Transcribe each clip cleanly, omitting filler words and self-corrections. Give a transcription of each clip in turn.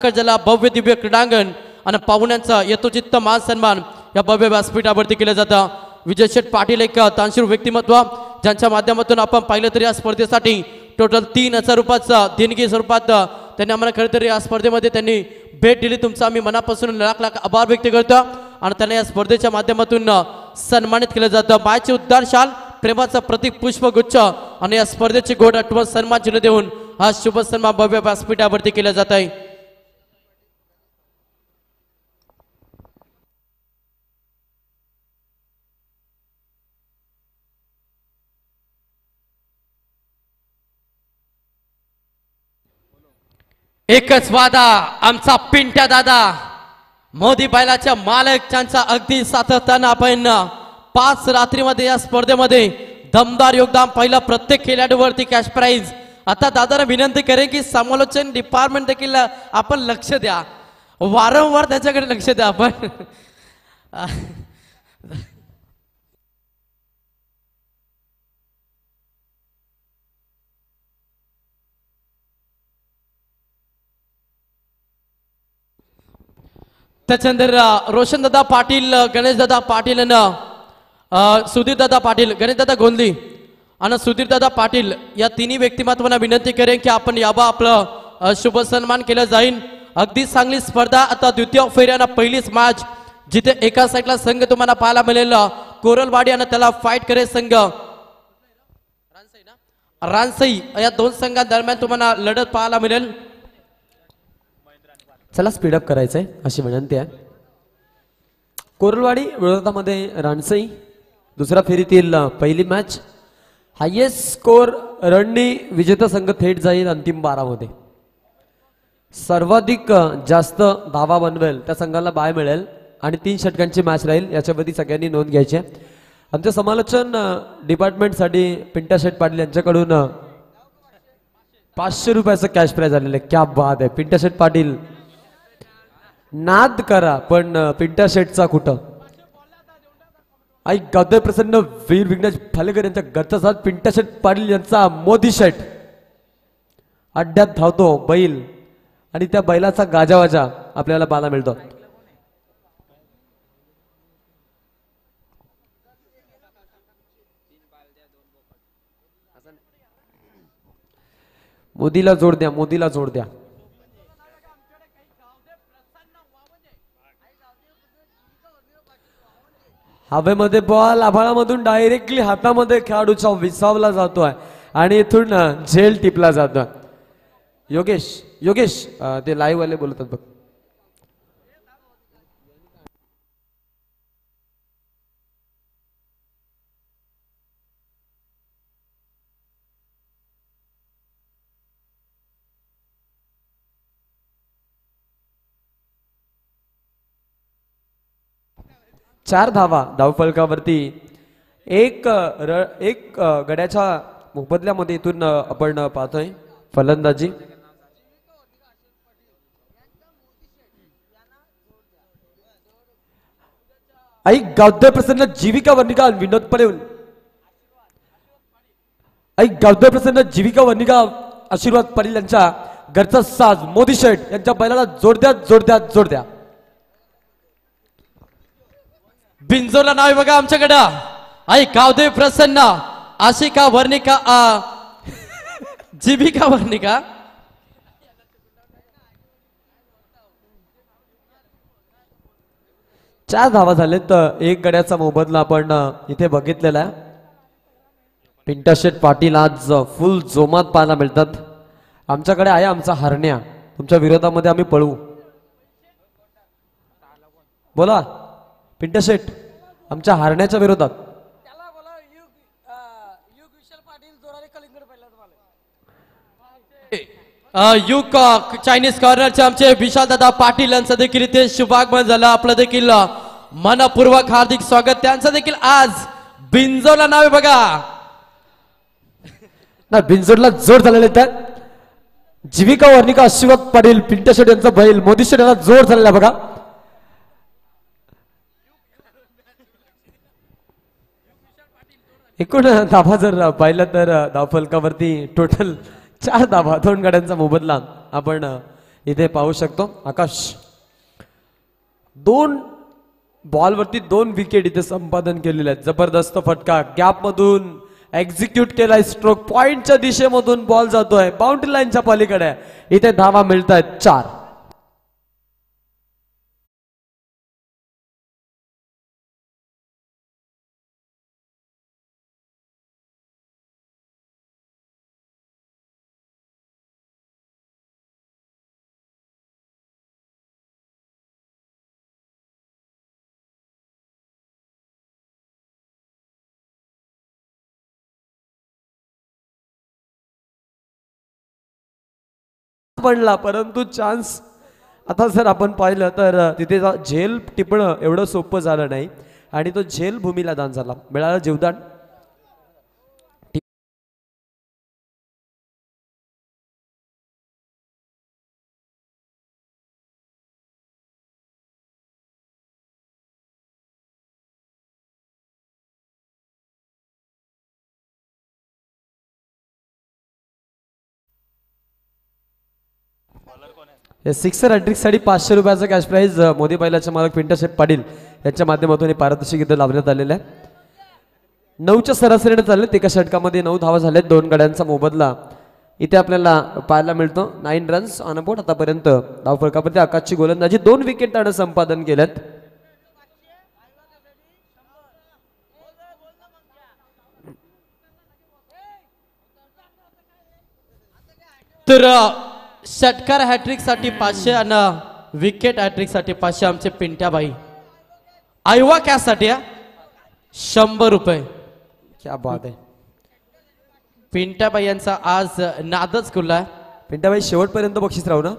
ज्याला भव्य दिव्य क्रीडांगण आणि पाहुण्यांचा यथोचित मान सन्मान या भव्य व्यासपीठावरती केलं जातं। विजय शेठ पाटील एक तांत्रिक व्यक्तिमत्व ज्यांच्या माध्यमातून आपण पाहिलं तरी या स्पर्धेसाठी टोटल 3000 रुपयाचा देणगी स्वरूपात त्यांनी आम्हाला खरं तर या स्पर्धेमध्ये त्यांनी भेट दिली। तुमचा आम्ही मनापासून लाख लाख आभार व्यक्त करतो आणि त्यांना या स्पर्धेच्या माध्यमातून सन्मानित केलं जातं। मायचे उद्गार शाल प्रेमाचा प्रतीक पुष्पगुच्छ आणि या स्पर्धेची गोड आठवण सन्मान चिन्ह देऊन हा शुभ सन्मान भव्य व्यासपीठावरती केला जात आहे। एकच वादा आमचा पिंट्या दादा मोदी बैलाच्या मालक त्यांचा अगदी सातत्यानं आपण 5 रात्रीमध्ये या स्पर्धेमध्ये दमदार योगदान पहिला प्रत्येक खेळाडूवरती कॅश प्राइज। आता दादाला विनंती करेन की समालोचन डिपार्टमेंट देखील आपण लक्ष द्या, वारंवार त्याच्याकडे लक्ष द्या आपण। त्याच्यानंतर रोशन दादा पाटील, गणेश दादा पाटील आणि सुधीर दादा पाटील, गणेश दादा गोंदली आणि सुधीर दादा पाटील या तिन्ही व्यक्तिमत्वांना विनंती करेन की आपण यावा आपलं शुभ सन्मान केलं जाईल। अगदी चांगली स्पर्धा। आता द्वितीय फेऱ्याना पहिलीच मॅच जिथे एका साईडला संघ तुम्हाला पाहायला मिळेल कोरलवाडी आणि त्याला फाईट करे संघ रानसई या दोन संघांदरम्यान तुम्हाला लढत पाहायला मिळेल। चला स्पीडअप करायचंय अशी विनंती आहे। कोरलवाडी विरोधामध्ये रानसई दुसऱ्या फेरीतील पहिली मॅच हायेस्ट स्कोर रणनी विजेता संघ थेट जाईल अंतिम 12 मध्ये। सर्वाधिक जास्त धावा बनवेल त्या संघाला बाय मिळेल आणि 3 षटकांची मॅच राहील याच्यावरती सगळ्यांनी नोंद घ्यायची आहे। आमच्या समालोचन डिपार्टमेंटसाठी पिंट्या शेठ पाटील यांच्याकडून 500 रुपयाचं कॅश प्राइज आलेलं आहे। क्या बात आहे पिंट्या शेठ पाटील, नाद करा पण पिंट्या शेठचा कुठं आई गौदय प्रसन्न वीर विघ्नेश भालेकर यांच्या घरचा साथ पिंट्या शेठ पाटील यांचा मोदी शेठ अड्ड्यात धावतो बैल आणि त्या बैलाचा गाजावाजा आपल्याला पाहायला मिळतो। मोदीला जोड द्या, मोदीला जोड द्या। हवेमध्ये बॉल आभाळामधून डायरेक्टली हातामध्ये खेळाडूचा विसावला जातोय आणि इथून झेल टिपला जातोय। योगेश ते लाईव्ह वाले बोलतात बघ। चार धावा धावफलकावरती एक गड्याच्या मोबदल्यामध्ये इथून आपण पाहतोय फलंदाजी। आई गौदय प्रसन्न जीविका वर्णिका विनोद परेल, आई गौदय प्रसन्न जीविका वर्णिका आशीर्वाद पाटील यांच्या घरचा साज मोदी शेठ यांच्या बैलाला जोड द्या। बिंजोला नाव बघा आमच्याकडं आई गावदेव प्रसन्न आशिका वर्णिका जीविका वर्णिका। चार धावा झालेत तर एक गड्याचा मोबदला आपण इथे बघितलेला आहे। पिंट्या शेठ पाटील आज फुल जोमात पाहायला मिळतात। आमच्याकडे आहे आमचा हरण्या, तुमच्या विरोधामध्ये आम्ही पळू। बोला पिंट्या शेठ आमच्या हरण्याच्या विरोधात। युग चायनीज कॉर्नरचे आमचे विशाल दादा पाटील यांचं देखील इथे शुभागमन झालं। आपलं देखील मनपूर्वक हार्दिक स्वागत। त्यांचं देखील आज बिंजोडला नाव बघा ना, बिंजोडला जोड झालेले आहेत। जीविका वर्णिका आशीर्वाद पाटील पिंट्या शेठ यांचा बैल मोदी शेठ यांना जोड झालेला बघा। एकूण धावा जर पाहिलं तर धावफलकावरती टोटल 4 धावा 2 गाड्यांचा मोबदला आपण इथे पाहू शकतो आकाश, 2 बॉलवरती 2 विकेट इथे संपादन केलेले आहेत. जबरदस्त फटका, गॅप मधून एक्झिक्यूट केलाय स्ट्रोक, पॉइंटच्या दिशेमधून बॉल जातोय, बाउंड्री लाईनच्या पलीकडे. इथे धावा मिळत आहेत 4. पडला परंतु चान्स आता जर आपण पाहिलं तर तिथे झेल टिपणं एवढं सोपं झालं नाही आणि तो झेल भूमीला दान झाला, मिळालं जीवदान. सिक्सर हॅट्रिक साठी 500 रुपयाचा कॅश प्राइज मोदी बैलाचे मालक पिंटू पाटील यांच्या माध्यमातून पारदर्शक इथं लावण्यात आलेलं आहे. 9च्या सरासरीने चालले, एका षटकामध्ये 9 धावा झाल्यात, 2 गड्यांचा मोबदला इथे आपल्याला पाहायला मिळतो. 9 रन्स ऑन बोर्ड. आतापर्यंत धावफलकावरती आकाशची गोलंदाजी, 2 विकेट त्यानं संपादन केल्यात. तर षटकार हॅट्रिक साठी 500 आणि विकेट हॅट्रिक साठी 500 आमचे पिंट्याबाई. आयवा कॅश साठी 100 रुपये. क्या बात आहे. पिंट्याबाई यांचा आज नादच खुललाय. पिंट्याबाई शेवटपर्यंत बक्षीस राहू ना.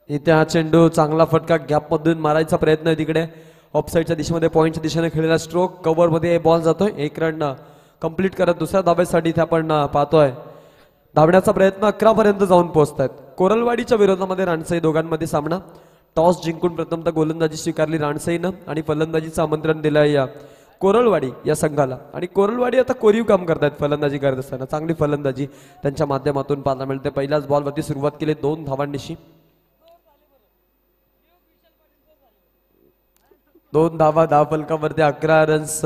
इथे हा चेंडू चांगला फटका, गॅप मधून मारायचा प्रयत्न आहे तिकडे ऑफसाईडच्या दिशेमध्ये, पॉइंटच्या दिशेने खेळलेला स्ट्रोक, कव्हर मध्ये बॉल जातोय. 1 रन कंप्लीट करत दुसऱ्या धाब्यासाठी इथे आपण पाहतोय. धावण्याचा प्रयत्न 11 पर्यंत जाऊन पोहोचतायत. कोरलवाडीच्या विरोधामध्ये राणसाई दोघांमध्ये सामना. टॉस जिंकून प्रथमतः गोलंदाजी स्वीकारली राणसाईनं आणि फलंदाजीचं आमंत्रण दिलं या कोरलवाडी या संघाला. आणि कोरलवाडी आता कोरीव काम करतायत फलंदाजी करत असताना. चांगली फलंदाजी त्यांच्या माध्यमातून पाहायला मिळते. पहिल्याच बॉलवरती सुरुवात केली 2 धावांनिशी. 2 धावा धावफलकावरती 11 रन्स,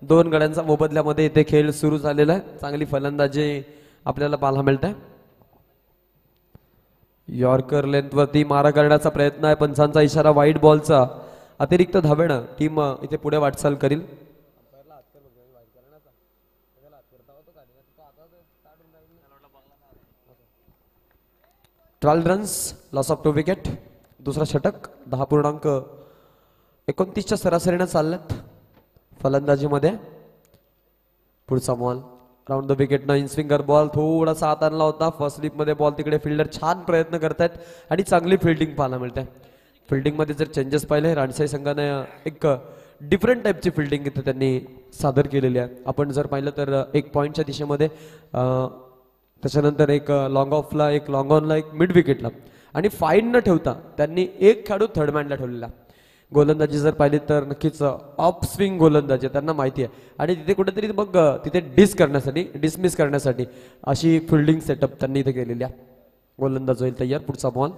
2 गड्यांचा मोबदल्यामध्ये इथे खेळ सुरू झालेला आहे. चांगली फलंदाजी आपल्याला पाहायला मिळत आहे. यॉर्कर लेंथवरती मारा करण्याचा प्रयत्न आहे, पंचांचा इशारा वाईट बॉलचा. अतिरिक्त धावेनं टीम इथे पुढे वाटचाल करील. Twelve runs, loss of 2 wicket. दुसरा षटक 10.29च्या सरासरीने चालल्यात फलंदाजीमध्ये. पुढचा ball round the wicket, in swinger ball थोडासा आत आणला होता. फर्स्ट स्लिप मध्ये बॉल तिकडे फिल्डर छान प्रयत्न करतायत आणि चांगली फिल्डिंग पाहायला मिळते. फिल्डिंग मध्ये जर चेंजेस पाहिले, राणसाई संघाने एक डिफरंट टाईपची फिल्डिंग इथे त्यांनी सादर केलेली आहे. आपण जर पाहिलं तर 1 पॉईंटच्या दिशेमध्ये, त्याच्यानंतर एक लॉंग ऑफला, एक लॉंग ऑनला, एक मिड विकेटला आणि फाईन न ठेवता त्यांनी एक खेळाडू थर्ड मॅनला ठेवलेला. गोलंदाजी जर पाहिली तर नक्कीच ऑफ स्विंग गोलंदाजी त्यांना माहिती आहे आणि तिथे कुठेतरी मग तिथे डिसमिस करण्यासाठी अशी फिल्डिंग सेटअप त्यांनी इथे केलेली आहे. गोलंदाज होईल तयार. पुढचा बॉल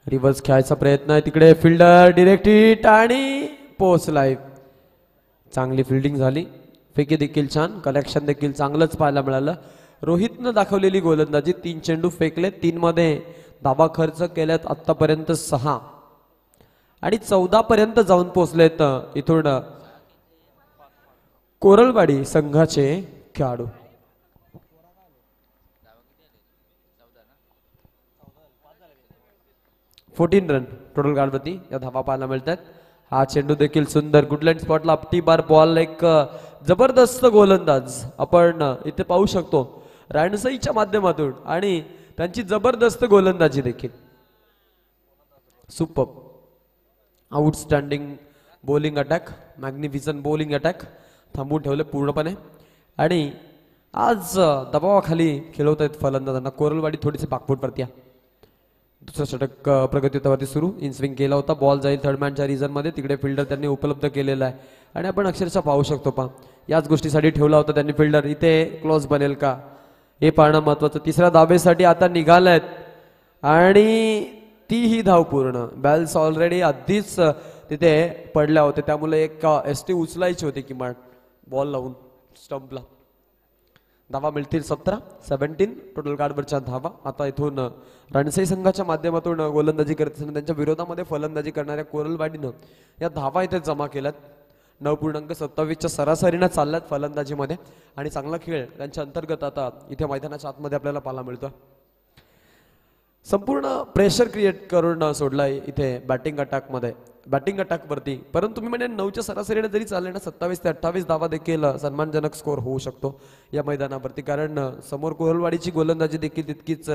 रिव्हर्स खेळायचा प्रयत्न आहे, तिकडे फिल्डर डिरेक्ट हिट आणि पोहोचलाय. चांगली फिल्डिंग झाली, फेकी देखील छान, कलेक्शन देखील चांगलंच पाहायला मिळालं. रोहितनं दाखवलेली गोलंदाजी, 3 चेंडू फेकले, 3 मध्ये धावा खर्च केल्यात आतापर्यंत 6 आणि 14 पर्यंत जाऊन पोहोचलेत इथून कोरलवाडी संघाचे खेळाडू. फोर्टीन रन टोटल गाडवती या धावा पाहायला मिळतात. हा चेंडू देखील सुंदर गुडलँड स्पॉटला आपटी बार बॉल, एक जबरदस्त गोलंदाज आपण इथे पाहू शकतो राणसाईच्या माध्यमातून आणि त्यांची जबरदस्त गोलंदाजी देखील. Super outstanding bowling attack, magnificent bowling attack थांबवून ठेवले पूर्णपणे आणि आज दबावाखाली खेळवत आहेत फलंदाजांना. कोरलवाडी थोडीशी पाकपोटवरती आहे. दुसरा षटक प्रगतीवरती सुरू, इन स्विंग केला होता, बॉल जाईल थर्ड मॅनच्या रिझन मध्ये, तिकडे फिल्डर त्यांनी उपलब्ध केलेला आहे आणि आपण अक्षरशः पाहू शकतो याच गोष्टीसाठी ठेवला होता त्यांनी फिल्डर. इथे क्लोज बनेल का हे पाहणं महत्वाचं. तिसऱ्या धावेसाठी आता निघालेत आणि तीही धाव पूर्ण. बॅल्स ऑलरेडी आधीच तिथे पडल्या होत्या त्यामुळे एक एसटी उचलायची होती किमान बॉल लावून स्टंपला. धावा मिळतील 17 टोटल कार्डवरच्या धावा. आता इथून रणसई संघाच्या माध्यमातून गोलंदाजी करत असताना त्यांच्या विरोधामध्ये फलंदाजी करणाऱ्या कोरलवाडीनं या धावा इथे जमा केल्यात. 9.27च्या सरासरीनं चालल्यात फलंदाजीमध्ये आणि चांगला खेळ त्यांच्या अंतर्गत आता इथे मैदानाच्या आतमध्ये आपल्याला पाहायला मिळतो. संपूर्ण प्रेशर क्रिएट करून सोडलाय इथे बॅटिंग अटॅकवरती. परंतु तुम्ही म्हणजे 9च्या सरासरीने जरी चालले ना 27 ते 28 धावा देखील सन्मानजनक स्कोर होऊ शकतो या मैदानावरती. कारण समोर कोहलवाडीची गोलंदाजी देखील तितकीच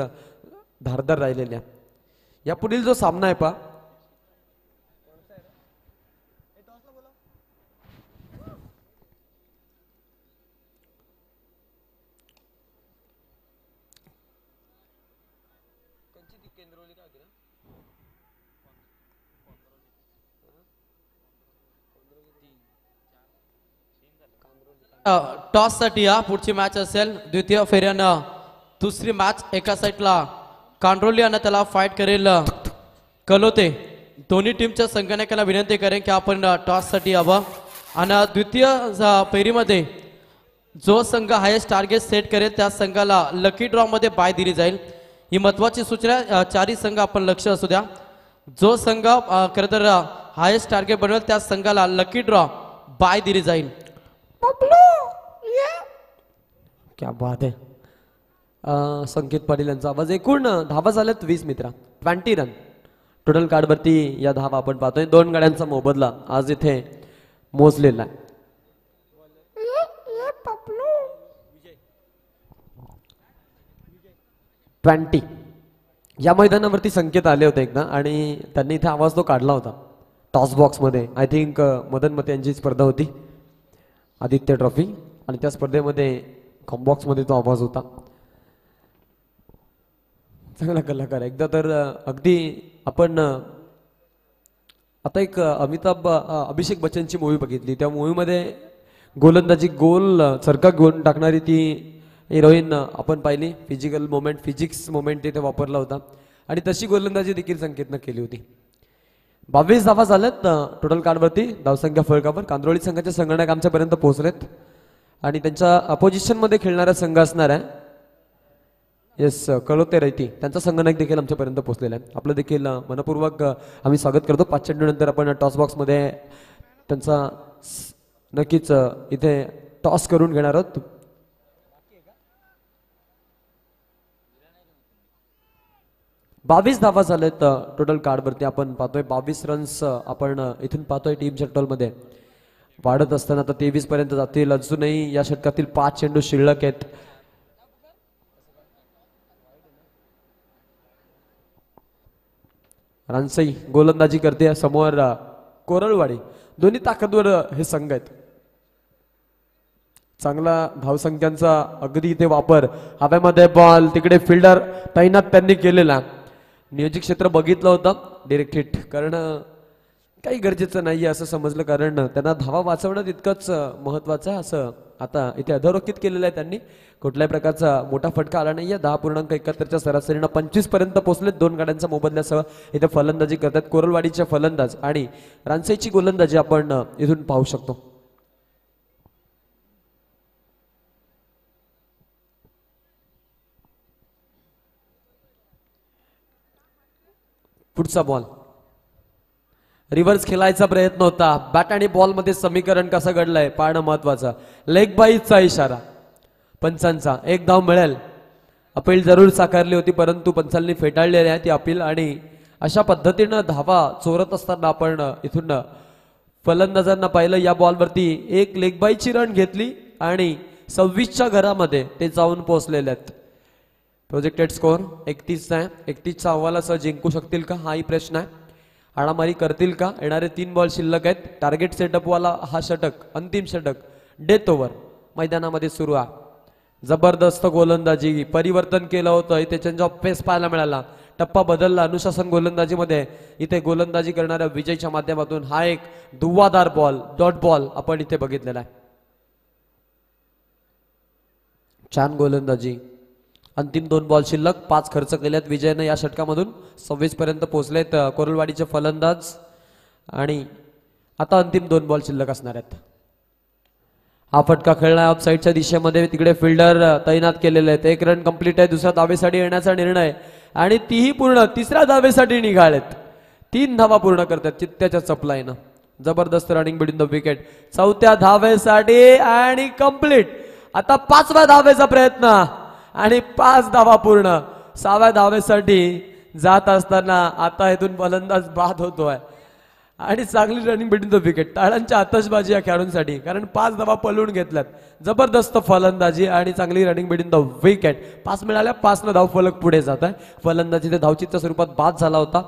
धारदार राहिलेली आहे. या पुढील जो सामना आहे पहा टॉस साठी हा पुढची मॅच असेल. द्वितीय फेऱ्यानं दुसरी मॅच एका साईडला कांड्रोली आणि त्याला फाईट करेल कलोते. दोन्ही टीमच्या संघटनाला विनंती करेन की आपण टॉस साठी यावं आणि द्वितीय फेरीमध्ये जो संघ हायेस्ट टार्गेट सेट करेल त्या संघाला लकी ड्रॉ मध्ये बाय दिली जाईल. ही महत्वाची सूचना. चारही संघ आपण लक्ष असू द्या. जो संघ खरं तर हायेस्ट टार्गेट बनवेल त्या संघाला लकी ड्रॉ बाय दिली जाईल. क्या बात आहे. संकेत पाटील यांचा आवाज. एकूण धावा झाल्यात 20 मित्रा. 20 रन टोटल कार्डवरती या धावा आपण पाहतोय. 2 गाड्यांचा मोबदला आज इथे मोजलेला आहे. 20 या मैदानावरती संकेत आले होते एकदा आणि त्यांनी इथे आवाज तो काढला होता टॉस बॉक्स मध्ये. आय थिंक मदन मते यांची स्पर्धा होती आदित्य ट्रॉफी आणि त्या स्पर्धेमध्ये कॉम्बॉक्स मध्ये तो आवाज होता. चांगला कलाकार एकदा तर अगदी आपण आता एक अभिषेक बच्चनची मूवी बघितली. त्या मूवीमध्ये गोलंदाजी गोल चरका घेऊन टाकणारी ती हिरोईन आपण पाहिली. फिजिक्स मोमेंट तिथे वापरला होता आणि तशी गोलंदाजी देखील संकेतनं केली होती. 22 धावा झाल्यात टोटल कार्डवरती. धावसंख्या फळकावर कांद्रोळी संघाचे संगणक आमच्यापर्यंत पोहोचलेत आणि त्यांच्या अपोजिशन मध्ये खेळणारा संघ असणार आहे येस कळोते रैती. त्यांचा संगणक देखील आमच्यापर्यंत पोहोचलेला आहे. आपलं देखील मनपूर्वक आम्ही स्वागत करतो. 5 चेंडूनंतर आपण टॉस बॉक्स मध्ये त्यांचा नक्कीच इथे टॉस करून घेणार आहोत. बावीस धावा झालेत टोटल कार्डवरती. आपण पाहतोय 22 रन्स आपण इथून पाहतोय टीम षटकोल मध्ये वाढत असताना आता 23 पर्यंत जातील. अजूनही या षटकातील 5 चेंडू शिल्लक आहेत. रानसई गोलंदाजी करते. समोर कोरलवाडी. दोन्ही ताकदवर हे संघ आहेत. चांगला धावसंख्यांचा अगदी इथे वापर. हवेमध्ये बॉल तिकडे फिल्डर तैनात त्यांनी केलेला. नियोजित क्षेत्र बघितलं होतं डिरेक्ट हिट करणं काही गरजेचं नाही असं समजलं कारण त्यांना धावा वाचवणं तितकंच महत्वाचं आहे असं आता इथे अधोरेखित केलेलं आहे त्यांनी. कुठल्याही प्रकारचा मोठा फटका आला नाहीये. 10.71च्या सरासरीनं 25 पर्यंत पोहोचलेत. 2 गाड्यांच्या मोबदल्यासह इथे फलंदाजी करतात कोरलवाडीचे फलंदाज आणि रानसईची गोलंदाजी आपण इथून पाहू शकतो. पुढचा बॉल रिव्हर्स खेळायचा प्रयत्न होता. बॅट आणि बॉल मध्ये समीकरण कसं घडलंय पाहणं महत्वाचं. लेग बाईचा इशारा पंचांचा. 1 धाव मिळेल. अपील जरूर साकारली होती परंतु पंचांनी फेटाळलेली आहे ती अपील आणि अशा पद्धतीनं धावा चोरत असताना आपण इथून फलंदाजांना पाहिलं. या बॉलवरती एक लेग बाईची रन घेतली आणि 26च्या घरामध्ये ते जाऊन पोहोचलेले आहेत. प्रोजेक्टेड स्कोअर 31 आहे. 31च्या अहवालासह जिंकू शकतील का हाही प्रश्न आहे. हाणामारी करतील का. येणारे 3 बॉल शिल्लक आहेत. टार्गेट सेटअप वाला हा षटक अंतिम षटक डेथ ओव्हर मैदानामध्ये सुरू आहे. जबरदस्त गोलंदाजी. परिवर्तन केलं होतं इथे. चेंज ऑफ पेस पाहायला मिळाला. टप्पा बदलला. अनुशासन गोलंदाजीमध्ये इथे गोलंदाजी करणाऱ्या विजयच्या माध्यमातून हा एक धुव्वादार बॉल डॉट बॉल आपण इथे बघितलेला आहे. छान गोलंदाजी. अंतिम 2 बॉल शिल्लक, 5 खर्च केल्यात विजयनं या षटकामधून. 26 पर्यंत पोहोचलेत कोरलवाडीचे फलंदाज आणि आता अंतिम 2 बॉल शिल्लक असणार आहेत. हा फटका खेळणार ऑफ साईडच्या दिशेमध्ये, तिकडे फिल्डर तैनात केलेले आहेत. 1 रन कंप्लीट आहे. दुसऱ्या धावेसाठी येण्याचा निर्णय आणि तीही पूर्ण. तिसऱ्या धावेसाठी निघालेत. 3 धावा पूर्ण करतात चित्त्याच्या चपलाईनं. जबरदस्त रनिंग बिटवीन द विकेट. 4थ्या धावेसाठी आणि कंप्लीट. आता 5व्या धावेचा प्रयत्न आणि 5 धावा पूर्ण. 6व्या धावेसाठी जात असताना आता इथून फलंदाज बाद होतोय आणि चांगली रनिंग बिटवीन द विकेट. टाळ्यांची आतषबाजी या खेळाडूंसाठी, कारण 5 धावा पळवून घेतल्यात. जबरदस्त फलंदाजी आणि चांगली रनिंग बिटवीन द विकेट. 5 मिळाल्या, 5 धाव फलक पुढे जात आहे. फलंदाजी ते धावचीच्या स्वरूपात बाद झाला होता.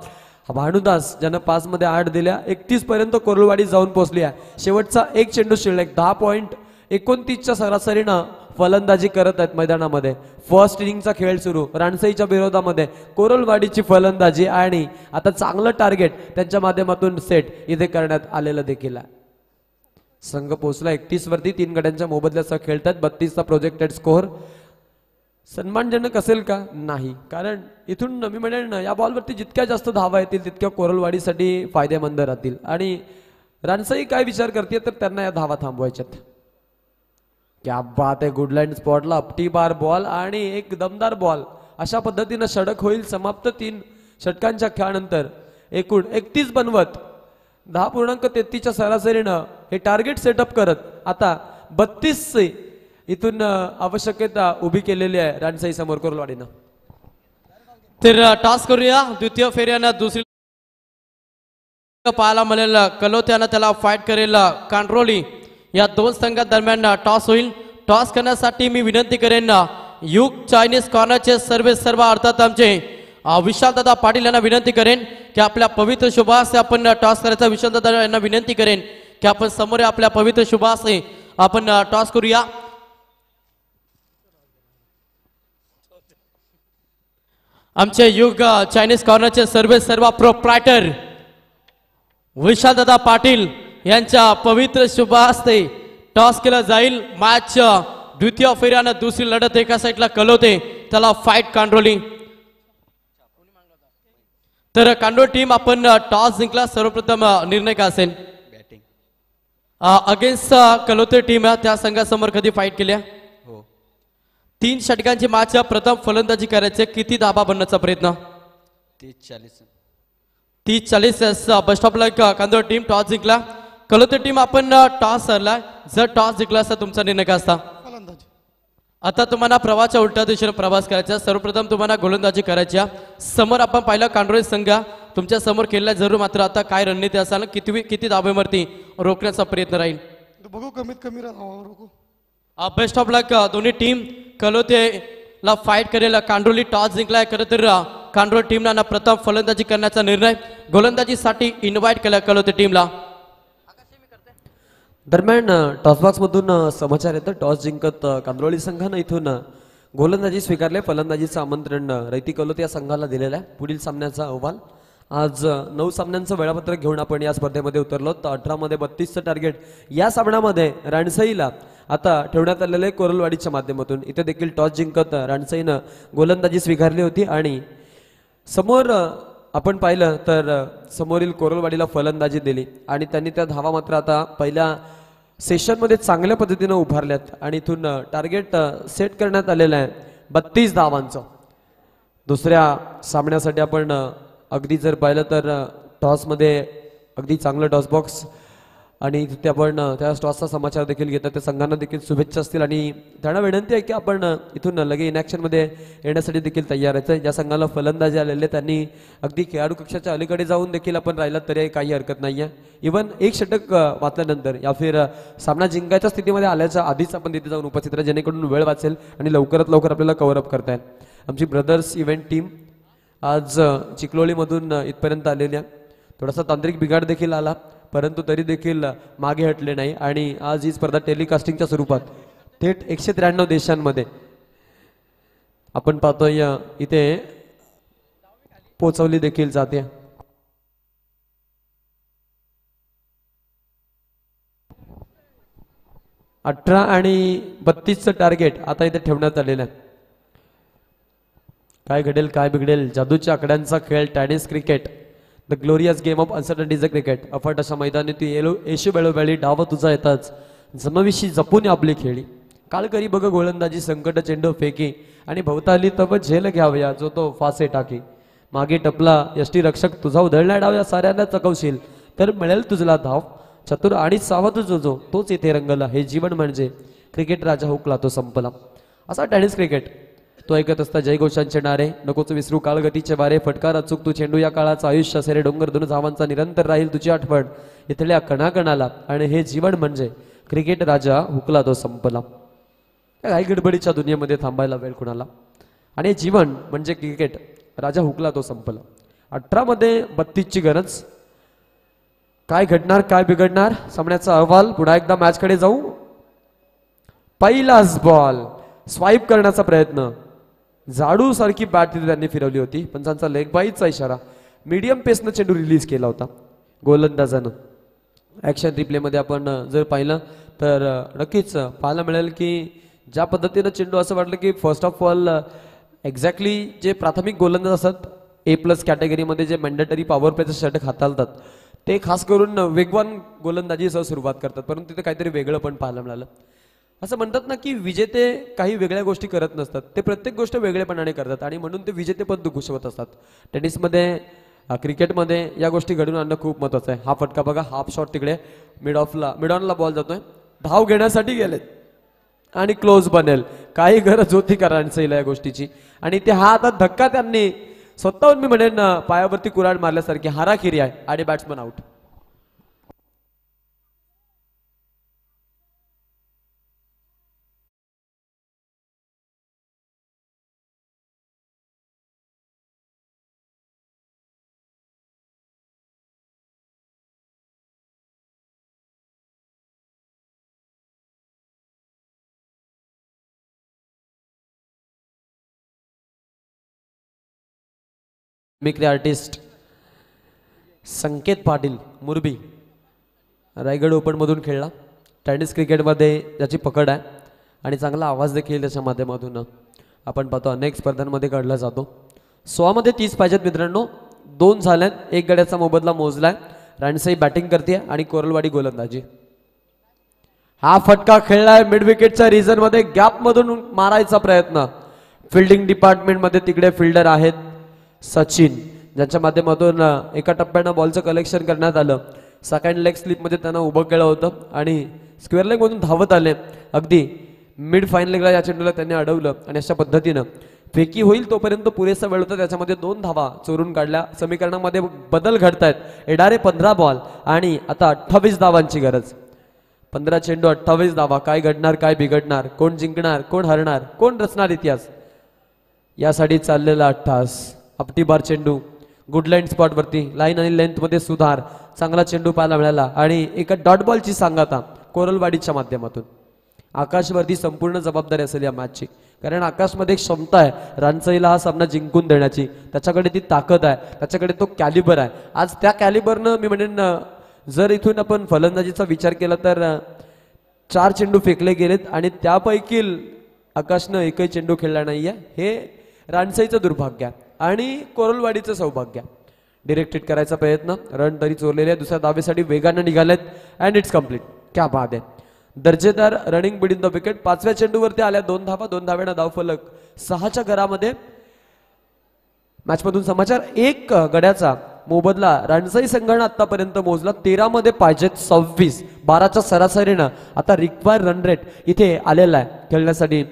भानुदास ज्यानं 5 मध्ये 8 दिल्या. 31 पर्यंत कोरलवाडी जाऊन पोहोचली आहे. शेवटचा 1 चेंडू शिल्लक. 10.29च्या सरासरीनं फलंदाजी करत आहेत मैदानामध्ये. फर्स्ट इनिंगचा खेळ सुरू. रानसईच्या विरोधामध्ये कोरलवाडीची फलंदाजी आणि आता चांगलं टार्गेट त्यांच्या माध्यमातून सेट इथे करण्यात आलेलं देखील आहे. संघ पोहोचला 31 वरती. 3 गड्यांच्या मोबदल्यासह खेळतात. 32चा प्रोजेक्टेड स्कोअर. सन्मानजनक असेल का? नाही, कारण इथून मी म्हणेन या बॉलवरती जितक्या जास्त धावा येतील तितक्या कोरलवाडीसाठी फायदेमंद राहतील. आणि रानसई काय विचार करते तर त्यांना या धावा थांबवायच्यात. क्या बात आहे. गुड लाईन स्पॉटला अपटी बार बॉल आणि एक दमदार बॉल. अशा पद्धतीनं षटक होईल समाप्त. 3 षटकांच्या खेळानंतर एकूण 31 बनवत 10.33च्या सरासरीनं हे टार्गेट सेटअप करत आता 32 इथून आवश्यकता उभी केलेली आहे रानसई समोर कोरलवाडीनं. तर टॉस करूया. द्वितीय फेऱ्यानं दुसरी पाहायला मिळेल कलोत्यानं त्याला फाईट करेल कांट्रोली. या 2 संघांदरम्यान टॉस होईल. टॉस करण्यासाठी मी विनंती करेन युग चायनीज कॉर्नरचे सर्व अर्थात आमचे विशालदादा पाटील यांना विनंती करेन की आपल्या पवित्र शुभास आपण टॉस करायचा. विशालदादा यांना विनंती करेन की आपण समोर आपल्या पवित्र शुभास आपण टॉस करूया. आमचे युग चायनीज कॉर्नरचे सर्व प्रोप्रायटर विशालदादा पाटील यांच्या पवित्र शुभ हस्ते टॉस केला जाईल. मॅच द्वितीय फेऱ्यानं दुसरी लढत एका साईडला कलोते त्याला फाईट कांड्रोली. तर कांडोळ टीम आपण टॉस जिंकला. सर्वप्रथम निर्णय काय असेल? बॅटिंग अगेन्स्ट कलोते टीम त्या संघासमोर कधी फाईट केल्या? हो. 3 षटकांची मॅच. प्रथम फलंदाजी करायचे. किती धाबा बनण्याचा प्रयत्न? 30-40 बस स्टॉपला कांदोळ टीम टॉस जिंकला. कलोते टीम आपण टॉस हरला. जर टॉस जिंकला असता तुमचा निर्णय काय असता? आता तुम्हाला प्रवाहाच्या उलट्या दिशेने प्रवास करायचा. सर्वप्रथम तुम्हाला गोलंदाजी करायची. समोर आपण पाहिलं कांडोळी संघ तुमच्या समोर केलेला जरूर. मात्र आता काय रणनीती असाल? किती धाब्यावरती रोखण्याचा प्रयत्न राहील? बघू, कमीत कमी रोखू. बेस्ट ऑफ लक दोन्ही टीम. कलोतेला फाईट करेल कांडोली. टॉस जिंकलाय. खरं तर कांडोळ टीमला प्रथम फलंदाजी करण्याचा निर्णय. गोलंदाजीसाठी इन्व्हाइट केला कलोते टीमला. दरम्यान टॉसबॉक्स मधून समाचार येतं. टॉस जिंकत कांदळी संघानं इथून गोलंदाजी स्वीकारले. फलंदाजीचं आमंत्रण रैती कलोते या संघाला दिलेलं आहे. पुढील सामन्याचा अहवाल. आज 9 सामन्यांचं वेळापत्रक घेऊन आपण या स्पर्धेमध्ये उतरलो. 18 मध्ये 32चं टार्गेट या सामन्यामध्ये रानसईला आता ठेवण्यात आलेलं आहे कोरलवाडीच्या माध्यमातून. इथे देखील टॉस जिंकत रानसईनं गोलंदाजी स्वीकारली होती आणि समोर आपण पाहिलं तर समोरील कोरलवाडीला फलंदाजी दिली आणि त्यांनी त्या धावा मात्र आता पहिल्या सेशनमध्ये चांगल्या पद्धतीनं उभारल्यात आणि इथून टार्गेट सेट करण्यात आलेलं आहे 32 धावांचं. दुसऱ्या सामन्यासाठी आपण अगदी जर पाहिलं तर टॉसमध्ये अगदी चांगलं टॉस बॉक्स आणि तिथे आपण त्या टॉसचा समाचार देखील घेतात. त्या संघांना देखील शुभेच्छा असतील आणि त्यांना विनंती आहे की आपण इथून लगे इनॅक्शनमध्ये येण्यासाठी देखील तयार आहे. ज्या संघाला फलंदाजी आलेले त्यांनी अगदी खेळाडू कक्षाच्या अलीकडे जाऊन देखील आपण राहिलात तरी काही हरकत नाही आहे. इव्हन एक षटक वाचल्यानंतर या फिर सामना जिंकायच्या स्थितीमध्ये आल्याच्या आधीच आपण तिथे जाऊन उपस्थित राहा जेणेकरून वेळ वाचेल आणि लवकरात लवकर आपल्याला कव्हर अप करता येईल. आमची ब्रदर्स इव्हेंट टीम आज चिखलोलीमधून इथपर्यंत आलेली आहे. थोडासा तांत्रिक बिघाड देखील आला परंतु तरी देखील मागे हटले नाही आणि आज ही स्पर्धा टेलिकास्टिंगच्या स्वरूपात थेट 193 देशांमध्ये आपण पाहतोय इथे पोहोचवली देखील जाते. 18 आणि 32चं टार्गेट आता इथे ठेवण्यात आलेलं आहे. काय घडेल काय बिघडेल, जादूच्या आकड्यांचा खेळ tennis cricket, the glorious game of uncertainties cricket. अफाट अशा मैदानी ती येशू वेळोवेळी डाव तुझा येताच जमविशी जपून आपली खेळी. काळकरी बघ गोलंदाजी, संकट चेंडू फेकी आणि भवताली तब झेल घ्यावया जो तो फासे टाकी. मागे टपला यष्टी रक्षक तुझा उधळल्या डाव, या साऱ्यांना चकवशील तर मिळेल तुझला धाव. चतुर आणि सावध जो तोच इथे रंगला, हे जीवन म्हणजे क्रिकेट राजा हुकला तो संपला. असा टेनिस क्रिकेट तो ऐकत असता जयघोषांचे नारे, नकोच विसरू काळगतीचे वारे, फटकार अचूक तू चेंडू, या काळाचं आयुष्य असेल डोंगर दोन धावांचा निरंतर राहील तुझी आठवण इथल्या कणाकणाला, आणि हे जीवन म्हणजे क्रिकेट राजा हुकला तो संपला. काही गडबडीच्या दुनियेमध्ये थांबायला वेळ कुणाला, आणि जीवन म्हणजे क्रिकेट राजा हुकला तो संपला. 18 मध्ये 32ची गरज. काय घडणार काय बिघडणार सामन्याचा अहवाल. पुन्हा एकदा मॅच कडे जाऊ. पहिलाच बॉल स्वाईप करण्याचा प्रयत्न, जाडू सारखी बॅट तिथे त्यांनी फिरवली होती. पंचांचा लेग बाईचा इशारा. मीडियम पेसनं चेंडू रिलीज केला होता गोलंदाजानं. ॲक्शन रिप्लेमध्ये आपण जर पाहिलं तर नक्कीच पाहायला मिळेल की ज्या पद्धतीनं चेंडू, असं वाटलं की फर्स्ट ऑफ ऑल एक्झॅक्टली जे प्राथमिक गोलंदाज असतात A+ कॅटेगरीमध्ये जे मॅन्डेटरी पॉवर प्लेचं षटक हाताळतात ते खास करून वेगवान गोलंदाजीसह सुरुवात करतात, परंतु तिथे काहीतरी वेगळं पण पाहायला मिळालं. असं म्हणतात ना की विजेते काही वेगळ्या गोष्टी करत नसतात, ते प्रत्येक गोष्ट वेगळेपणाने करतात आणि म्हणून ते विजेतेपद घुसवत असतात. टेनिसमध्ये क्रिकेटमध्ये या गोष्टी घडून आणणं खूप महत्त्वाचं आहे. हा फटका बघा, हाफ शॉट तिकडे मिड ऑनला बॉल जातोय, धाव घेण्यासाठी गेलेत आणि क्लोज बनेल. काही गरज होती करायला या गोष्टीची, आणि ते हा आता धक्का त्यांनी स्वतःहून मी म्हणेन पायावरती कुऱ्हाड मारल्यासारखी हाराखिरी आहे आणि बॅट्समन आउट. मिमिक्री आर्टिस्ट संकेत पाटील मुरबी रायगड ओपन मधून खेळला. टेनिस क्रिकेटमध्ये ज्याची पकड आहे आणि चांगला आवाज देखील त्याच्या माध्यमातून आपण पाहतो अनेक स्पर्धांमध्ये काढला जातो. 16 मध्ये 30 पाहिजेत मित्रांनो. 2 झाल्यात, 1 गड्याचा मोबदला मोजलाय. राणसाई बॅटिंग करते आणि कोरलवाडी गोलंदाजी. हा फटका खेळलाय मिड विकेटच्या रिजन मध्ये, गॅप मधून मारायचा प्रयत्न. फिल्डिंग डिपार्टमेंट मध्ये तिकडे फिल्डर आहेत सचिन, ज्यांच्या माध्यमातून एका टप्प्यानं बॉलचं कलेक्शन करण्यात आलं. सेकंड लेग स्लिप मध्ये त्यांना उभं केलं होतं आणि स्क्वेअर लेग मधून धावत आले. अगदी मिड फाईन लेगला या चेंडूला त्यांनी अडवलं आणि अशा पद्धतीनं फेकी होईल तोपर्यंत पुरेसा वेळ होता, त्याच्यामध्ये 2 धावा चोरून काढल्या. समीकरणामध्ये बदल घडतायत. एडारे 15 बॉल आणि आता 28 धावांची गरज. 15 चेंडू 28 धावा. काय घडणार काय बिघडणार, कोण जिंकणार कोण हरणार, कोण रचणार इतिहास, यासाठी चाललेला 28 अपटी बार चेंडू. गुड लाईन स्पॉट वरती, लाईन आणि लेंथ मध्ये सुधार. चांगला चेंडू पाहायला मिळाला आणि एका डॉट बॉलची सांगाता कोरलवाडीच्या माध्यमातून. आकाशवरती संपूर्ण जबाबदारी असेल या मॅचची, कारण आकाशमध्ये एक क्षमता आहे रानसईला हा सामना जिंकून देण्याची. त्याच्याकडे ती ताकद आहे, त्याच्याकडे तो कॅलिबर आहे. आज त्या कॅलिबरनं मी म्हणेन जर इथून आपण फलंदाजीचा विचार केला तर 4 चेंडू फेकले गेलेत आणि त्यापैकी आकाशनं एकही चेंडू खेळला नाहीये. हे रानसईचं दुर्भाग्य आणि कोरलवाडीचं सौभाग्य. डिरेक्टेड करायचा प्रयत्न, रन तरी चोरलेले. दुसऱ्या धावेसाठी वेगानं निघालेत अँड इट्स कम्प्लीट. क्या बात आहे, दर्जेदार रनिंग बिडिंग द विकेट. 5व्या चेंडूवरती आल्या 2 धावा, 2 धाव्यानं धावफलक 6च्या घरामध्ये. मॅचमधून समाचार, 1 गड्याचा मोबदला रणसई संघानं आतापर्यंत मोजला. 13 मध्ये पाहिजेत 26. 12च्या सरासरीनं आता रिक्वायर रन रेट इथे आलेला आहे खेळण्यासाठी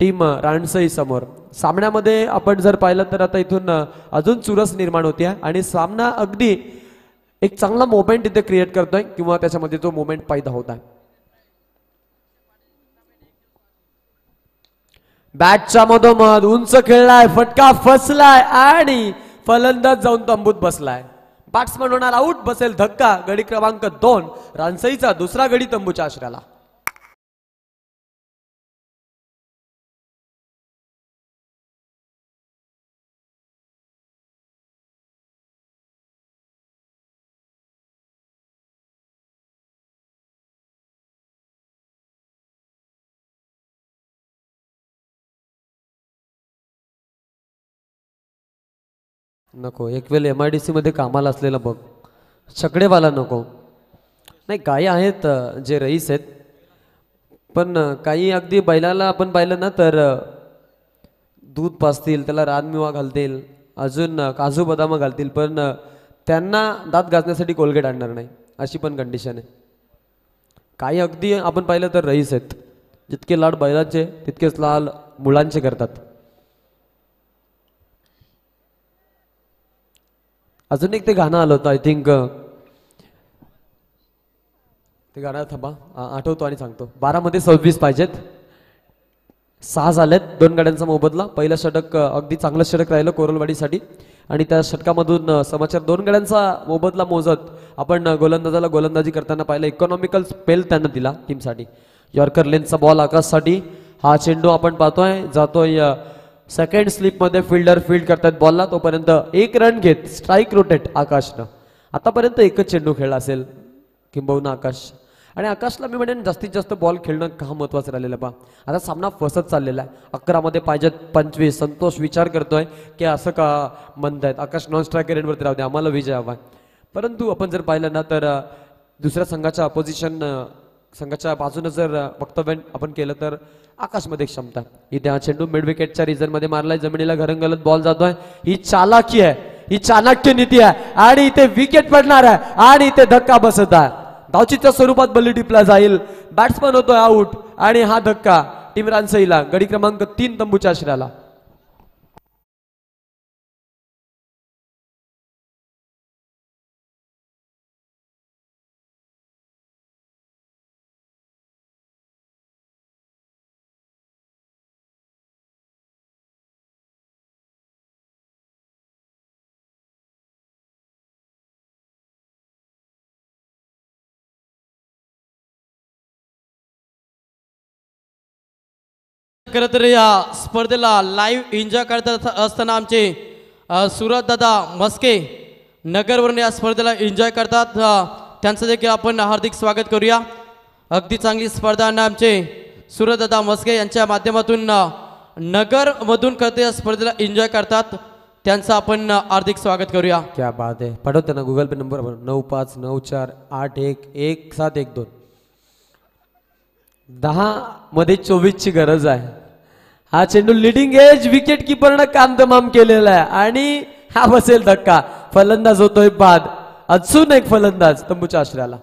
टीम राणसई समोर. सामन्यामध्ये आपण जर पाहिलं तर आता इथून अजून चुरस निर्माण होते आणि सामना अगदी एक चांगला मोमेंट इथे क्रिएट करतोय किंवा त्याच्यामध्ये तो मोमेंट पैदा होत आहे. बॅटच्या मधोमध उंच खेळलाय, फटका फसलाय आणि फलंदाज जाऊन तंबूत बसलाय. बॅट्समन होणार आउट, बसेल धक्का. गडी क्रमांक 2 रानसईचा दुसरा गडी तंबूच्या आश्रयाला. नको, एक वेळ MIDC मध्ये कामाला असलेला बघ, छकडेवाला नको. नाही, काही आहेत जे रईस आहेत, पण काही अगदी बैलाला आपण पाहिलं ना तर दूध पाजतील, त्याला रानमेवा घालतील, अजून काजू बदाम घालतील, पण त्यांना दात घासण्यासाठी कोलगेट आणणार नाही, अशी पण कंडिशन आहे. काही अगदी आपण पाहिलं तर रईस आहेत, जितके लाड बैलांचे तितकेच लाड मुलांचे करतात. अजून एक ते गाणं आलं होतं, आय थिंक ते गाणं थांबा आठवतो आणि सांगतो. 12 मध्ये 26 पाहिजेत, 6 झालेत, 2 गाड्यांचा मोबदला. पहिलं षटक अगदी चांगलं षटक राहिलं कोरलवाडीसाठी आणि त्या षटकामधून समाचार 2 गाड्यांचा मोबदला मोजत आपण गोलंदाजाला गोलंदाजी करताना पाहिलं. इकॉनॉमिकल स्पेल त्यांना दिला टीमसाठी. Yorker लेनचा ball आकाशसाठी. हा चेंडू आपण पाहतोय जातोय सेकंड स्लिपमध्ये, फिल्डर फील्ड करतात बॉलला, तोपर्यंत 1 रन घेत स्ट्राईक रोटेट आकाशनं. आतापर्यंत एकच चेंडू खेळला असेल किंबहुना आकाश. आणि आकाशला मी म्हणेन जास्तीत जास्त बॉल खेळणं का महत्वाचं राहिलेलं बा. आता सामना फसत चाललेला आहे. 11 मध्ये पाहिजेत 25. संतोष विचार करतोय की असं का म्हणतायत, आकाश नॉन स्ट्रायकर रेडवरती राहू दे, आम्हाला विजय हवा. परंतु आपण जर पाहिलं ना तर दुसऱ्या संघाच्या अपोजिशन संघाच्या बाजूने जर वक्तव्य आपण केलं तर आकाशमध्ये क्षमता. इथे हा चेंडू मिड विकेटच्या रिझन मध्ये मारलाय, जमिनीला घरंगलत बॉल जातोय. ही चालाकी आहे, ही चाणक्य नीती आहे आणि इथे विकेट पडणार आहे आणि इथे धक्का बसत आहे. धावचीच्या स्वरूपात बल्ली टिपला जाईल, बॅट्समन होतोय आउट आणि हा धक्का टीम रानसईला गडी क्रमांक 3 तंबूच्या आश्रयाला. खरं तर या स्पर्धेला लाईव्ह एन्जॉय करत असताना आमचे सुरत दादा मस्के नगरवरून या स्पर्धेला एन्जॉय करतात, त्यांचं देखील आपण हार्दिक स्वागत करूया. अगदी चांगली स्पर्धा आणि आमचे सुरत दादा मस्के यांच्या माध्यमातून नगरमधून करते या स्पर्धेला एन्जॉय करतात, त्यांचं आपण हार्दिक स्वागत करूया. क्या बात आहे. पाठवते ना गुगल पे नंबर 9594811712. 10 मध्ये 24 ची गरज आहे. हा चेंडू लिडिंग एज विकेट किपरनं काम तमाम केलेला आहे आणि हा बसेल धक्का. फलंदाज होतोय बाद, अजून एक फलंदाज तंबूच्या आश्रयाला.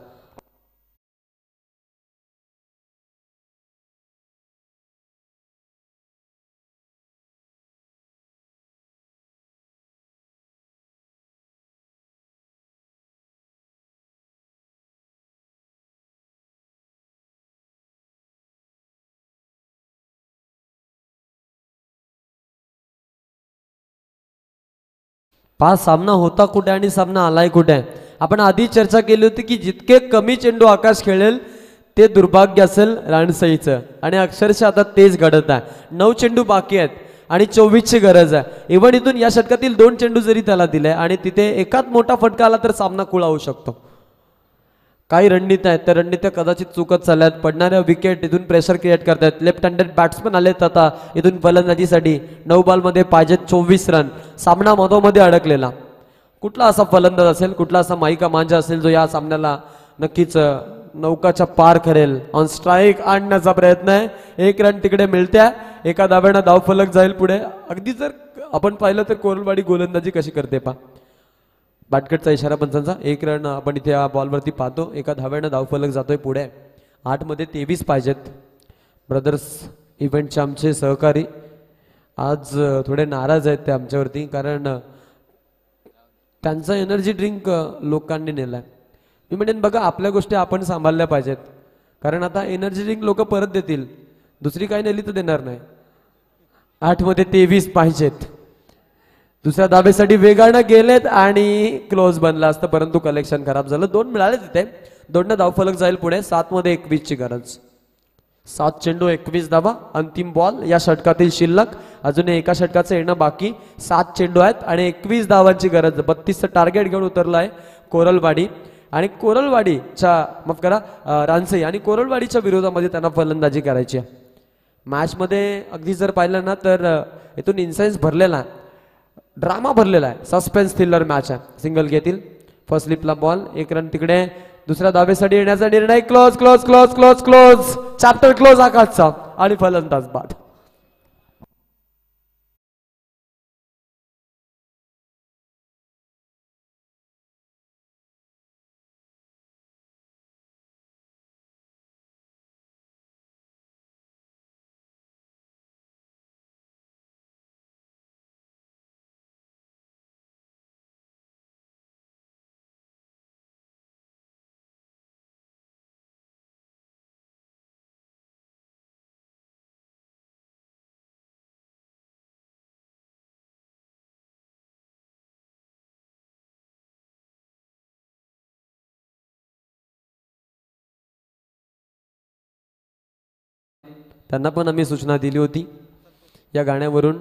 पाच सामना होता कुठे आणि सामना आलाय कुठे. आपण आधी चर्चा केली होती की जितके कमी चेंडू आकाश खेळेल ते दुर्भाग्य असेल रानसईचं आणि अक्षरशः आता तेच घडत आहे. 9 चेंडू बाकी आहेत आणि 24 ची गरज आहे. इव्हन इथून या षटकातील 2 चेंडू जरी त्याला दिले आणि तिथे एकाच मोठा फटका आला तर सामना खुळा होऊ शकतो. काही रणनीती आहेत, त्या रणनीत्या कदाचित चुकत चालल्यात. पडणाऱ्या विकेट इथून प्रेशर क्रिएट करतात. लेफ्ट हँडेड बॅट्समन आलेत आता इथून फलंदाजीसाठी. 9 बॉलमध्ये पाहिजेत 24 रन. सामना मधोमध्ये अडकलेला. कुठला असा फलंदाज असेल, कुठला असा माईका मांजा असेल जो या सामन्याला नक्कीच नौकाच्या पार करेल. ऑन स्ट्राईक आणण्याचा प्रयत्न आहे. 1 रन तिकडे मिळत्या. एका धाब्यानं धावफलक जाईल पुढे. अगदी जर आपण पाहिलं तर कोरलवाडी गोलंदाजी कशी करते पा. बॅटकटचा इशारा पंचांचा. 1 रन आपण इथे या बॉलवरती पाहतो. एका धाव्यानं धावफलक जातोय पुढे. 8 मध्ये 23 पाहिजेत. ब्रदर्स इव्हेंटचे आमचे सहकारी आज थोडे नाराज आहेत ते आमच्यावरती, कारण त्यांचा एनर्जी ड्रिंक लोकांनी नेलाय. मी म्हणेन बघा आपल्या गोष्टी आपण सांभाळल्या पाहिजेत, कारण आता एनर्जी ड्रिंक लोक परत देतील, दुसरी काही नेली तर देणार नाही. 8 मध्ये 23 पाहिजेत. दुसऱ्या धाब्यासाठी वेगानं गेलेत आणि क्लोज बनला असतं, परंतु कलेक्शन खराब झालं. 2 मिळाले तिथे. 2 धावफलक जाईल पुढे. 7 मध्ये 21 ची गरज. 7 चेंडू 21 धावा. अंतिम बॉल या षटकातील शिल्लक. अजून एका षटकाचं येणं बाकी. 7 चेंडू आहेत आणि 21 धावांची गरज. 32चं टार्गेट घेऊन उतरलाय कोरलवाडी आणि कोरलवाडीच्या माफ करा रानसई आणि कोरलवाडीच्या विरोधामध्ये त्यांना फलंदाजी करायची आहे. मॅचमध्ये अगदी जर पाहिलं ना तर इथून इन्साइन्स भरलेला आहे. ड्रामा भरलेला आहे, सस्पेन्स थ्रिलर मॅच आहे. सिंगल घेतील, फर्स्ट स्लिपला बॉल, एक रन तिकडे, दुसऱ्या धावेसाठी येण्याचा निर्णय. Close close close close close, chapter close आकाशचा आणि फलंदाज बाद. त्यांना पण आम्ही सूचना दिली होती या गाण्यावरून.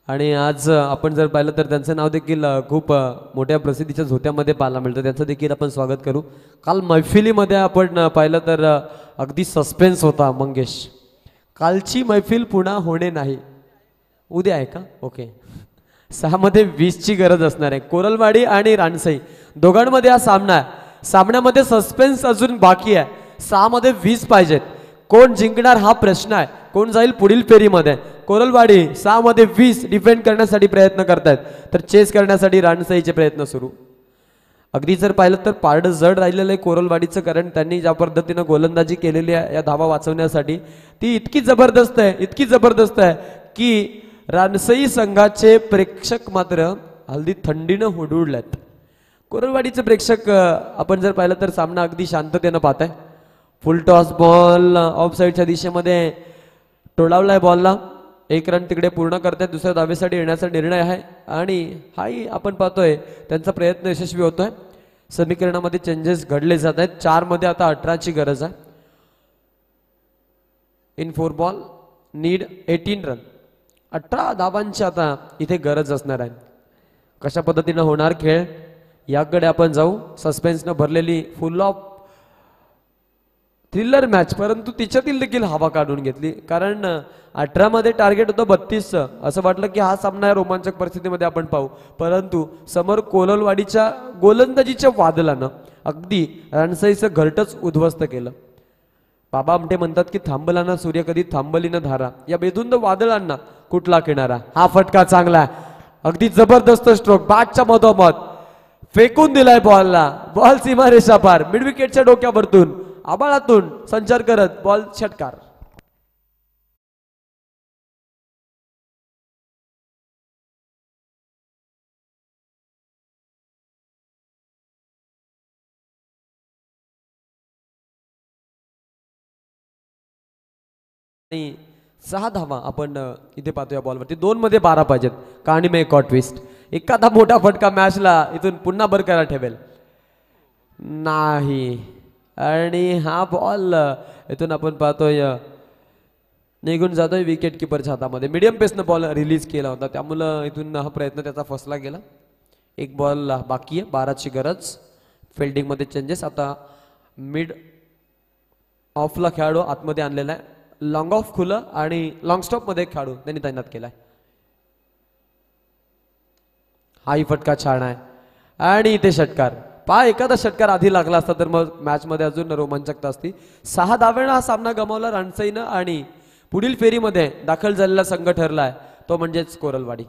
आणि आज आपण जर पाहिलं तर त्यांचं नाव देखील खूप मोठ्या प्रसिद्धीच्या झोत्यामध्ये पाहायला मिळतं. त्यांचं देखील आपण स्वागत करू. काल मैफिलीमध्ये आपण पाहिलं तर अगदी सस्पेन्स होता मंगेश. कालची मैफिल पुन्हा होणे नाही. उद्या आहे का? ओके. 6 मध्ये 20ची गरज असणार आहे. कोरलवाडी आणि रानसई दोघांमध्ये हा सामना आहे. सामन्यामध्ये सस्पेन्स अजून बाकी आहे. 6 मध्ये 20 पाहिजेत. कोण जिंकणार हा प्रश्न आहे. कोण जाईल पुढील फेरीमध्ये. कोरलवाडी 6 मध्ये 20 डिफेंड करण्यासाठी प्रयत्न करतायत, तर चेस करण्यासाठी रानसईचे प्रयत्न सुरू. अगदी जर पाहिलं तर पारडं जड राहिलेलं आहे कोरलवाडीचं, कारण त्यांनी ज्या पद्धतीनं गोलंदाजी केलेली आहे या धावा वाचवण्यासाठी ती इतकी जबरदस्त आहे, इतकी जबरदस्त आहे की रानसई संघाचे प्रेक्षक मात्र हल्ली थंडीनं हुडहुडलेत. कोरलवाडीचे प्रेक्षक आपण जर पाहिलं तर सामना अगदी शांततेनं पाहत आहे. फुल टॉस बॉल ऑफ साईडच्या दिशेमध्ये टोळावलाय बॉलला. 1 रन तिकडे पूर्ण करतायत. दुसऱ्या धावेसाठी येण्याचा निर्णय आहे आणि हाही आपण पाहतोय त्यांचा प्रयत्न यशस्वी होतोय. समीकरणामध्ये चेंजेस घडले जात आहेत. 4 मध्ये आता 18ची गरज आहे. In 4 ball need 18 run. 18 धावांची आता इथे गरज असणार आहे. कशा पद्धतीनं होणार खेळ याकडे आपण जाऊ. सस्पेन्सनं भरलेली फुल ऑफ थ्रिलर मॅच, परंतु तिच्यातील देखील हवा काढून घेतली. कारण 18 मध्ये टार्गेट होतं 32चं. असं वाटलं की हा सामना रोमांचक परिस्थितीमध्ये आपण पाहू, परंतु समोर कोरलवाडीच्या गोलंदाजीच्या वादळानं अगदी रानसईचं घरटच उद्ध्वस्त केलं. बाबा आमटे म्हणतात की थांबला ना सूर्य कधी थांबली ना धारा. या बेधुंद वादळांना कुठला किनारा. हा फटका चांगला, अगदी जबरदस्त स्ट्रोक. बॅटच्या मधोमध फेकून दिलाय बॉलला. बॉल सीमारेषा पार, मिड विकेटच्या डोक्यावरतून आबाळातून संचार करत बॉल षटकार. आणि 6 धावा आपण इथे पाहतो या बॉलवरती. 2 मध्ये 12 पाहिजेत. कहाणी में एक और ट्विस्ट. एखादा मोठा फटका मॅचला इथून पुन्हा बरकरार ठेवेल नाही. आणि हा बॉल इथून आपण पाहतोय निघून जातोय विकेट किपरच्या हातामध्ये. मीडियम पेसनं बॉल रिलीज केला होता, त्यामुळं इथून हा प्रयत्न त्याचा फसला गेला. 1 बॉल बाकी आहे. 12ची गरज. फिल्डिंगमध्ये चेंजेस. आता मिड ऑफला खेळाडू आतमध्ये आणलेला आहे. लॉंग ऑफ खुलं आणि लॉंग स्टॉप मध्ये खेळाडू त्यांनी तैनात केलाय. हाही फटका छान आहे आणि इथे षटकार. एखादा षटकार आधी लागला असता तर मग मॅच मध्ये अजून रोमांचकता असती. 6 धावेनं हा सामना गमावला रानसईनं आणि पुढील फेरीमध्ये दाखल झालेला संघ ठरलाय तो म्हणजेच कोरलवाडी.